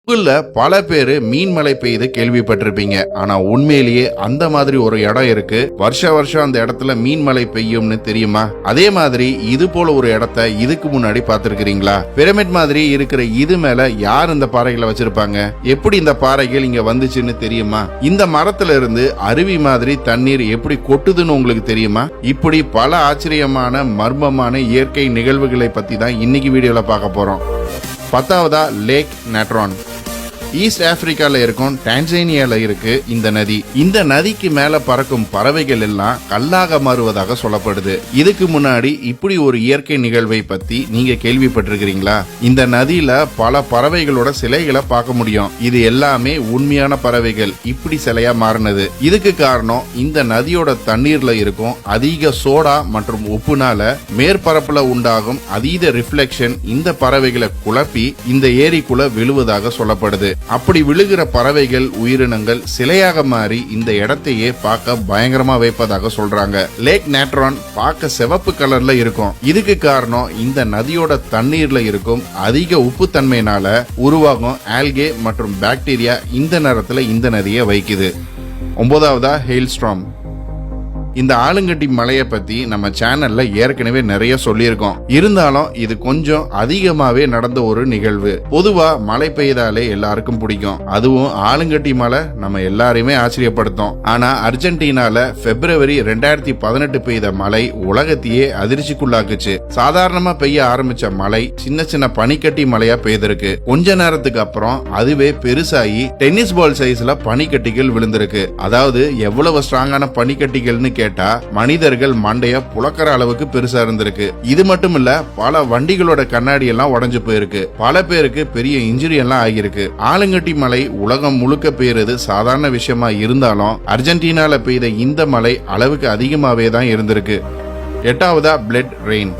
உங்கள பல பேரு மீன் மழை பெய்து கேள்விப்பட்டிருப்பீங்க. ஆனா உண்மையிலேயே அந்த மாதிரி ஒரு இடம் இருக்கு. வருஷம் அந்த இடத்துல மீன் மழை பெய்யும்னு தெரியுமா? அதே மாதிரி இது போல ஒரு இடத்த இதுக்கு முன்னாடி பார்த்திருக்கிறீங்களா? பிரமிட் மாதிரி இருக்கிற இது மேல யார் இந்த பாறைகளை வச்சிருப்பாங்க? எப்படி இந்த பாறைகள் இங்க வந்துச்சுன்னு தெரியுமா? இந்த மரத்துல இருந்து அருவி மாதிரி தண்ணீர் எப்படி கொட்டுதுன்னு உங்களுக்கு தெரியுமா? இப்படி பல ஆச்சரியமான மர்மமான இயற்கை நிகழ்வுகளை பத்தி தான் இன்னைக்கு வீடியோல பார்க்க போறோம். 10வதா லேக் நேட்ரான். ஈஸ்ட் ஆப்பிரிக்கால இருக்கும் டான்சானியால இருக்கு இந்த நதி. இந்த நதிக்கு மேல பறக்கும் பறவைகள் எல்லாம் கல்லாக மாறுவதாக சொல்லப்படுது. இதுக்கு முன்னாடி இப்படி ஒரு இயற்கை நிகழ்வை பத்தி நீங்க கேள்விப்பட்டிருக்கிறீங்களா? இந்த நதியில பல பறவைகளோட சிலைகளை பார்க்க முடியும். இது எல்லாமே உண்மையான பறவைகள் இப்படி சிலையா மாறினது. இதுக்கு காரணம் இந்த நதியோட தண்ணீர்ல இருக்கும் அதிக சோடா மற்றும் உப்புனால மேற்பரப்புல உண்டாகும் அதீத ரிஃப்ளெக்ஷன் இந்த பறவைகளை குழப்பி இந்த ஏரிக்குள்ள விழுவதாக சொல்லப்படுது. அப்படி விழுகிற பறவைகள் உயிரினங்கள் சிலையாக மாறி இந்த இடத்தையே பார்க்க பயங்கரமா வைப்பதாக சொல்றாங்க. லேக் நேட்ரான் பார்க்க சிவப்பு கலர்ல இருக்கும். இதுக்கு காரணம் இந்த நதியோட தண்ணீர்ல இருக்கும் அதிக உப்பு தன்மையினால உருவாகும் ஆல்கே மற்றும் பாக்டீரியா இந்த நேரத்துல இந்த நதியை வைக்குது. 9வதா ஹெயில்ஸ்டார்ம். இந்த ஆளுங்கட்டி மலையை பத்தி நம்ம சேனல்ல ஏற்கனவே நிறைய சொல்லியிருக்கோம். இருந்தாலும் இது கொஞ்சம் அதிகமாவே நடந்த ஒரு நிகழ்வு. பொதுவா மழை பெய்தாலே எல்லாருக்கும் பிடிக்கும். அதுவும் ஆளுங்கட்டி மலை நம்ம எல்லாரையுமே ஆச்சரியப்படுத்தும். ஆனா அர்ஜென்டினால பிப்ரவரி 2018 பெய்த மழை உலகத்தையே அதிர்ச்சிக்குள்ளாக்குச்சு. சாதாரணமா பெய்ய ஆரம்பிச்ச மழை சின்ன சின்ன பனிக்கட்டி மழையா பெய்திருக்கு. கொஞ்ச நேரத்துக்கு அப்புறம் அதுவே பெருசாகி டென்னிஸ் பால் சைஸ்ல பனிக்கட்டிகள் விழுந்திருக்கு. அதாவது எவ்வளவு ஸ்ட்ராங்கான பனிக்கட்டிகள்னு கேட்டா மனிதர்கள் மண்டைய புழக்கிற அளவுக்கு பெருசா இருந்திருக்கு. இது மட்டும் இல்ல, பல வண்டிகளோட கண்ணாடி எல்லாம் உடைஞ்சு போயிருக்கு. பல பேருக்கு பெரிய இன்ஜுரி எல்லாம் ஆகியிருக்கு. ஆளுங்கட்டி மலை உலகம் முழுக்க பெய்யுறது சாதாரண விஷயமா இருந்தாலும் அர்ஜென்டினால பெய்த இந்த மழை அளவுக்கு அதிகமாவே தான் இருந்திருக்கு. 8வதா பிளட் ரெயின்.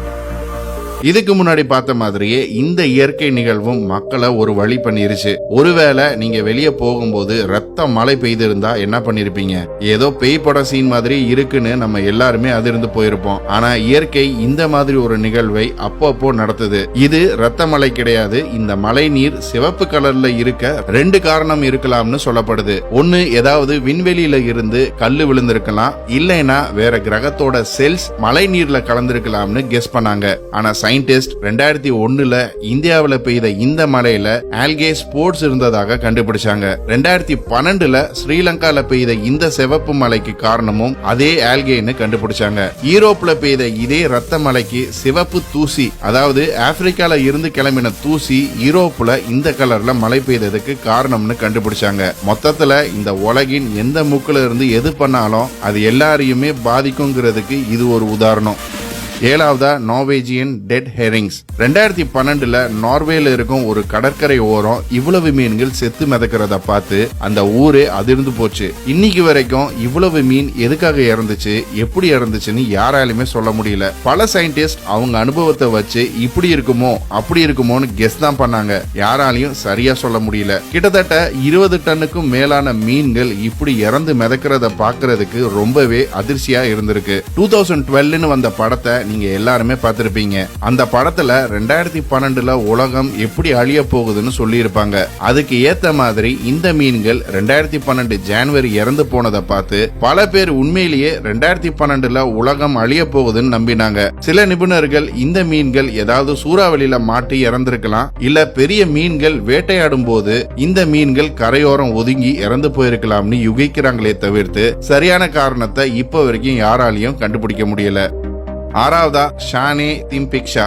இதுக்கு முன்னாடி பார்த்த மாதிரியே இந்த இயற்கை நிகழ்வும் மக்களை ஒரு வழி பண்ணிருச்சு. ஒருவேளை நீங்க வெளியே போகும்போது ரத்த மழை பெய்திருந்தா என்ன பண்ணிருப்பீங்க? ஏதோ பேய் பட சீன் மாதிரி இருக்குன்னு நம்ம எல்லாருமே அதிர்ந்து போயிருப்போம். ஆனா இயற்கை இந்த மாதிரி ஒரு நிகழ்வை அப்பப்போ நடத்துது. இது ரத்த மழை கிடையாது. இந்த மழை நீர் சிவப்பு கலர்ல இருக்க 2 காரணம் இருக்கலாம்னு சொல்லப்படுது. ஒன்னு, ஏதாவது விண்வெளியில இருந்து கல்லு விழுந்திருக்கலாம். இல்லைன்னா வேற கிரகத்தோட செல்ஸ் மழை நீர்ல கலந்திருக்கலாம்னு கெஸ் பண்ணாங்க. ஆனா சயின்டிஸ்ட் 2001ல இந்தியாவில் பெய்த இந்த மழையில ஆல்கே ஸ்போர்ட்ஸ் இருந்ததாக கண்டுபிடிச்சாங்க. 2012ல ஸ்ரீலங்கால பெய்த இந்த சிவப்பு மலைக்கு காரணமும் அதே ஆல்கேன்னு கண்டுபிடிச்சாங்க. யூரோப்ல பெய்த இதே ரத்த மலைக்கு சிவப்பு தூசி, அதாவது ஆப்பிரிக்கால இருந்து கிளம்பின தூசி யூரோப்ல இந்த கலர்ல மழை பெய்ததுக்கு காரணம்னு கண்டுபிடிச்சாங்க. மொத்தத்துல இந்த உலகின் எந்த மூக்குல இருந்து எது பண்ணாலும் அது எல்லாரையுமே பாதிக்குங்கிறதுக்கு இது ஒரு உதாரணம். 7வதா நார்வேஜியன் டெட் ஹெரிங்ஸ். 2012ல நார்வேல இருக்கும் ஒரு கடற்கரை ஓரம் இவ்வளவு மீன்கள் செத்து மிதக்கிறத பார்த்து அந்த ஊரே அதிர்ந்து போச்சு. இன்னைக்கு வரைக்கும் இவ்வளவு மீன் எதுக்காக இறந்துச்சு, எப்படி இறந்துச்சுன்னு யாராலுமே சொல்ல முடியல. பல சயின்டிஸ்ட் அவங்க அனுபவத்தை வச்சு இப்படி இருக்குமோ அப்படி இருக்குமோன்னு கெஸ் தான் பண்ணாங்க. யாராலையும் சரியா சொல்ல முடியல. கிட்டத்தட்ட 20 டன்னுக்கும் மேலான மீன்கள் இப்படி இறந்து மிதக்கிறத பாக்குறதுக்கு ரொம்பவே அதிர்ச்சியா இருந்திருக்கு. 2012ன்னு வந்த படத்தை நீங்க எல்லாருமே பார்த்திருப்பீங்க. அந்த படத்துல 2012ல உலகம் எப்படி அழிய போகுதுன்னு சொல்லி இருப்பாங்க. அதுக்கு ஏத்த மாதிரி இந்த மீன்கள் 2012 ஜனவரி இறந்து போனதை பார்த்து பல பேர் உண்மையிலேயே 2012ல உலகம் அழிய போகுதுன்னு நம்பினாங்க. சில நிபுணர்கள் இந்த மீன்கள் ஏதாவது சூறாவளியில மாட்டி இறந்திருக்கலாம், இல்ல பெரிய மீன்கள் வேட்டையாடும் போது இந்த மீன்கள் கரையோரம் ஒதுங்கி இறந்து போயிருக்கலாம்னு யுகிக்கிறாங்களே தவிர்த்து சரியான காரணத்தை இப்ப வரைக்கும் யாராலையும் கண்டுபிடிக்க முடியல. 6வதா ஷானே திம்பிக்ஷா.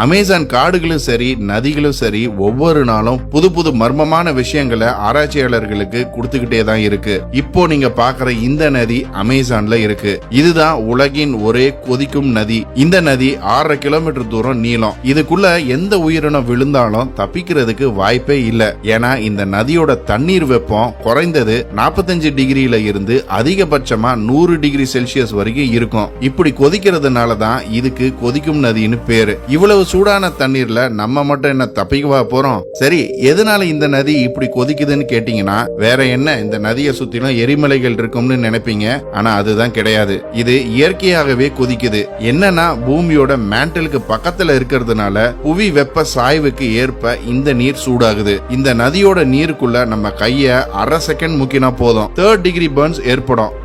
அமேசான் காடுகளும் சரி நதிகளும் சரி ஒவ்வொரு நாளும் புது புது மர்மமான விஷயங்களை ஆராய்ச்சியாளர்களுக்கு கொடுத்துக்கிட்டே தான் இருக்கு. இப்போ நீங்க பாக்குற இந்த நதி அமேசான்ல இருக்கு. இதுதான் உலகின் ஒரே கொதிக்கும் நதி. இந்த நதி 6.5 கிலோமீட்டர் தூரம் நீளம். இதுக்குள்ள எந்த உயிரினம் விழுந்தாலும் தப்பிக்கிறதுக்கு வாய்ப்பே இல்ல. ஏன்னா இந்த நதியோட தண்ணீர் வெப்பம் குறைந்தது 45 டிகிரியில இருந்து அதிகபட்சமா 100 டிகிரி செல்சியஸ் வரைக்கும் இருக்கும். இப்படி கொதிக்கிறதுனாலதான் இதுக்கு கொதிக்கும் நதின்னு பேரு. இவ்வளவு சூடான தண்ணீர்ல நம்ம மட்டும் என்ன தப்பிக்கவா போறோம்? சரி, எதனால இந்த நதி இப்படி கொதிக்குதுன்னு கேட்டீங்கன்னா வேற என்ன, இந்த நதியை சுத்திலும் எரிமலைகள் இருக்கும்னு நினைப்பீங்க. ஆனா அதுதான் கிடையாது. இது இயற்கையாகவே கொதிக்குது. என்னன்னா பூமியோட மேண்டலுக்கு பக்கத்துல இருக்கிறதுனால புவி வெப்ப சாய்வுக்கு ஏற்ப இந்த நீர் சூடாகுது. இந்த நதியோட நீருக்குள்ள நம்ம கைய அரை செகண்ட் முக்கினா போதும் 3rd டிகிரி பர்ன்ஸ் ஏற்படும்.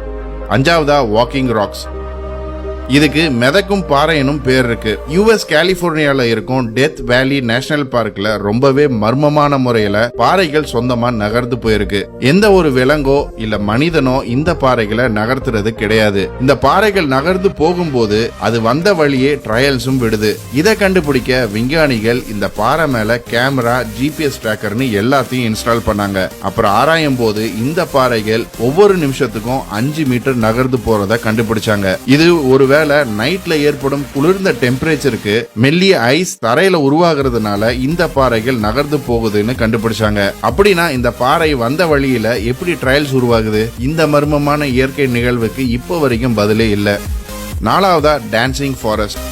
5வதா வாக்கிங் ராக்ஸ். இதுக்கு மிதக்கும் பாறை எனும் பேர் இருக்கு. யுஎஸ் கலிபோர்னியால இருக்கும் டெத் வேலி நேஷனல் பார்க்ல ரொம்பவே மர்மமான முறையில பாறைகள் சொந்தமா நகர்ந்து போயிருக்கு. எந்த ஒரு விலங்கோ இல்ல மனிதனோ இந்த பாறைகளை நகர்த்துறது கிடையாது. இந்த பாறைகள் நகர்ந்து போகும்போது அது வந்த வழியே ட்ரையல்ஸும் விடுது. இதை கண்டுபிடிக்க விஞ்ஞானிகள் இந்த பாறை மேல கேமரா, ஜிபிஎஸ் டிராக்கர்னு எல்லாத்தையும் இன்ஸ்டால் பண்ணாங்க. அப்புறம் ஆராயும் போது இந்த பாறைகள் ஒவ்வொரு நிமிஷத்துக்கும் 5 மீட்டர் நகர்ந்து போறத கண்டுபிடிச்சாங்க. இது ஒரு நைட்ல ஏற்படும் குளிர்ந்த டெம்பரேச்சருக்கு மெல்லிய ஐஸ் தரையில உருவாகிறதுனால இந்த பாறைகள் நகர்ந்து போகுதுன்னு கண்டுபிடிச்சாங்க. அப்படின்னா இந்த பாறை வந்த வழியில எப்படி ட்ரையல்ஸ் உருவாகுது? இந்த மர்மமான இயற்கை நிகழ்வுக்கு இப்போ வரைக்கும் பதிலே இல்ல. 4வதா டான்சிங் ஃபாரஸ்ட்.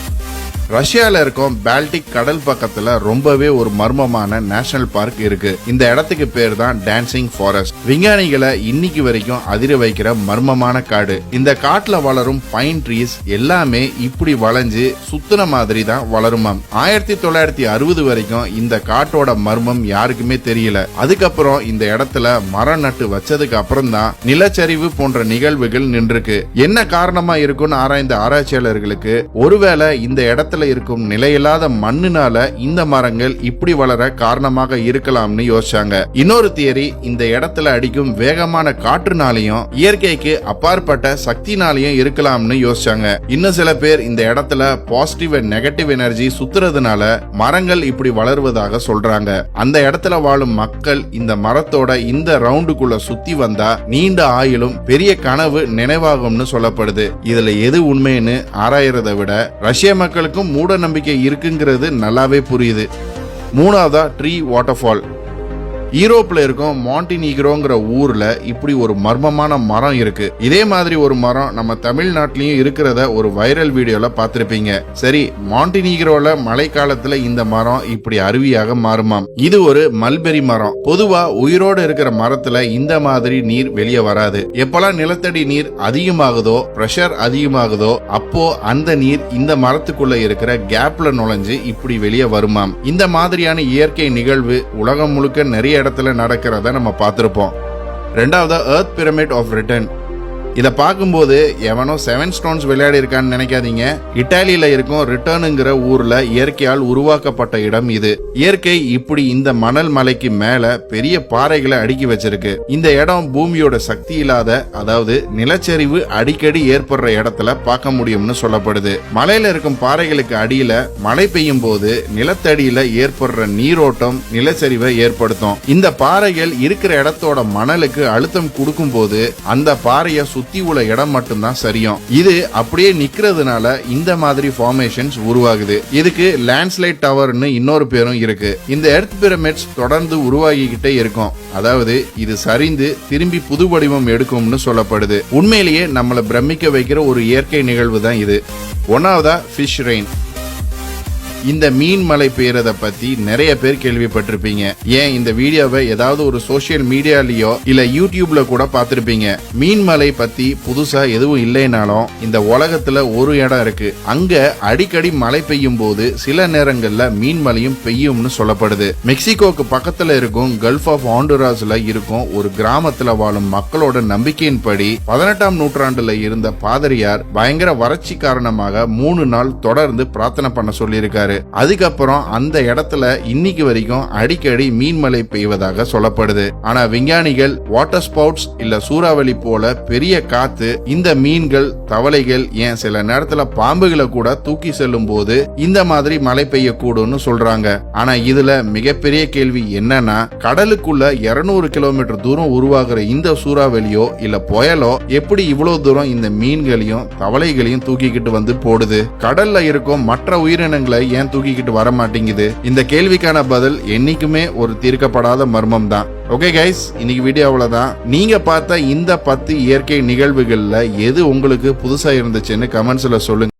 ரஷ்யால இருக்கும் பால்டிக் கடல் பக்கத்துல ரொம்பவே ஒரு மர்மமான நேஷனல் பார்க் இருக்கு. இந்த இடத்துக்கு பேர் தான் டான்சிங் ஃபாரஸ்ட். விஞ்ஞானிகளை இன்னைக்கு வரைக்கும் அதிர வைக்கிற மர்மமான காடு. இந்த காட்டுல வளரும் பைன் ட்ரீஸ் எல்லாமே இப்படி வளைஞ்சு சுத்தின மாதிரி தான் வளருமாம். 1960 வரைக்கும் இந்த காட்டோட மர்மம் யாருக்குமே தெரியல. அதுக்கப்புறம் இந்த இடத்துல மரம் நட்டு வச்சதுக்கு அப்புறம் தான் நிலச்சரிவு போன்ற நிகழ்வுகள் நின்றுருக்கு. என்ன காரணமா இருக்கும்னு ஆராய்ந்த ஆராய்ச்சியாளர்களுக்கு ஒருவேளை இந்த இடத்துல இருக்கும் நிலையில்லாத மண்ணுனால இந்த மரங்கள் இப்படி வளர காரணமாக இருக்கலாம்னு யோசிச்சாங்க. இன்னொரு தியரி, இந்த இடத்துல அடிக்கும் வேகமான காற்றுனாலையும் இயற்கைக்கு அப்பாற்பட்ட சக்தினாலையும் இருக்கலாம்னு யோசிச்சாங்க. இன்னும் சில பேர் இந்த இடத்துல பாசிட்டிவ் அண்ட் நெகட்டிவ் எனர்ஜி சுத்துறதுனால மரங்கள் இப்படி வளருவதாக சொல்றாங்க. அந்த இடத்துல வாழும் மக்கள் இந்த மரத்தோட இந்த ரவுண்டுக்குள்ள சுத்தி வந்தா நீண்ட ஆயுளும் பெரிய கனவு நினைவாகும்னு சொல்லப்படுது. இதுல எது உண்மைன்னு ஆராயறதை விட ரஷ்ய மக்களுக்கும் மூட நம்பிக்கை இருக்குங்கிறது நல்லாவே புரியுது. 3வதா ட்ரீ வாட்டர்ஃபால். யூரோப்ல இருக்கும் மாண்டினீக்ரோங்கிற ஊர்ல இப்படி ஒரு மர்மமான மரம் இருக்கு. இதே மாதிரி ஒரு மரம் நம்ம தமிழ்நாட்டிலயும் இருக்கிறத ஒரு வைரல் வீடியோல பார்த்திருப்பீங்க. சரி, மாண்டினீக்ரோல மழை காலத்துல இந்த மரம் இப்படி அருவியாக மாறுமாம். இது ஒரு மல்பெரி மரம். பொதுவா உயிரோடு இருக்கிற மரத்துல இந்த மாதிரி நீர் வெளியே வராது. எப்பெல்லாம் நிலத்தடி நீர் அதிகமாகுதோ, பிரஷர் அதிகமாகுதோ, அப்போ அந்த நீர் இந்த மரத்துக்குள்ள இருக்கிற கேப்ல நுழைஞ்சு இப்படி வெளியே வருமாம். இந்த மாதிரியான இயற்கை நிகழ்வு உலகம் முழுக்க நிறைய இடத்துல நடக்கிறத நம்ம பார்த்திருப்போம். 2வதா எர்த் பிரமிட் ஆஃப் ரிட்டன். இத பார்க்கும்போது எவனோ 7 ஸ்டோன்ஸ் விளையாடி இருக்கான்னு நினைக்காதீங்க. இட்டாலியில இருக்கும் ரிட்டர்னுங்கிற ஊர்ல இயற்கையால் உருவாக்கப்பட்ட இடம் இது. இயற்கை இப்படி இந்த மணல் மலைக்கு மேல பெரிய பாறைகளை அடுக்கி வச்சிருக்கு. இந்த இடம் பூமியோட சக்தி இல்லாத, அதாவது நிலச்சரிவு அடிக்கடி ஏற்படுற இடத்துல பார்க்க முடியும்னு சொல்லப்படுது. மலையில இருக்கும் பாறைகளுக்கு அடியில மழை பெய்யும் போது நிலத்தடியில ஏற்படுற நீரோட்டம் நிலச்சரிவை ஏற்படுத்தும். இந்த பாறைகள் இருக்கிற இடத்தோட மணலுக்கு அழுத்தம் கொடுக்கும் போது அந்த பாறையை சுத்தி உள்ள இடம் மட்டும்தான் சரியும். இது அப்படியே நிக்கிறதுனால இந்த மாதிரி ஃபார்மேஷன்ஸ் உருவாகுது. இதுக்கு லேண்ட்ஸ்லைட் டவர்னு இன்னொரு பேரும் இருக்கு. இந்த எர்த் பிரமிட்ஸ் தொடர்ந்து உருவாகிக்கிட்டே இருக்கும். அதாவது இது சரிந்து திரும்பி புது வடிவம் எடுக்கும்னு சொல்லப்படுது. உண்மையிலேயே நம்மளை பிரமிக்க வைக்கிற ஒரு இயற்கை நிகழ்வு தான் இது. 1வதா ஃபிஷ் ரெயின். இந்த மீன் மலை பெய்யறத பத்தி நிறைய பேர் கேள்விப்பட்டிருப்பீங்க. ஏன் இந்த வீடியோவை ஏதாவது ஒரு சோசியல் மீடியாலயோ இல்ல யூடியூப்ல கூட பார்த்திருப்பீங்க. மீன் மலை பத்தி புதுசா எதுவும் இல்லைனாலும் இந்த உலகத்துல ஒரு இடம் இருக்கு. அங்க அடிக்கடி மழை பெய்யும் போது சில நேரங்கள்ல மீன் மலையும் பெய்யும்னு சொல்லப்படுது. மெக்சிகோக்கு பக்கத்துல இருக்கும் கல்ஃப் ஆஃப் ஹாண்டுராஸ்ல இருக்கும் ஒரு கிராமத்துல வாழும் மக்களோட நம்பிக்கையின்படி 18ஆம் நூற்றாண்டுல இருந்த பாதிரியார் பயங்கர வறட்சி காரணமாக 3 நாள் தொடர்ந்து பிரார்த்தனை பண்ண சொல்லியிருக்காரு. அதுக்கப்புறம் அந்த இடத்துல இன்னைக்கு வரைக்கும் அடிக்கடி மீன்மழை பெய்வதாக சொல்லப்படுது. ஆனா விஞ்ஞானிகள் வாட்டர் ஸ்பவுட்ஸ் இல்ல சூறாவளி போல பெரிய காத்து இந்த மீன்கள், தவளைகள், ஏன் சில நேரத்துல பாம்புகளை கூட தூக்கி செல்லும் போது இந்த மாதிரி மழை பெய்யக்கூடும்னு சொல்றாங்க. ஆனா இதுல மிகப்பெரிய கேள்வி என்னன்னா, கடலுக்குள்ள 200 கிலோமீட்டர் தூரம் உருவாகிற இந்த சூறாவளியோ இல்ல புயலோ எப்படி இவ்வளவு தூரம் இந்த மீன்களையும் தவளைகளையும் தூக்கிக்கிட்டு வந்து போடுது? கடல்ல இருக்கும் மற்ற உயிரினங்களை ஏன் தூக்கிக்கிட்டு வர மாட்டேங்குது? இந்த கேள்விக்கான பதில் என்னைக்குமே ஒரு தீர்க்கப்படாத மர்மம் தான். ஓகே கைஸ், இன்னைக்கு வீடியோ அவ்வளவுதான். நீங்க பார்த்த இந்த 10 இயற்கை நிகழ்வுகள்ல எது உங்களுக்கு புதுசா இருந்துச்சுன்னு கமெண்ட்ஸ்ல சொல்லுங்க.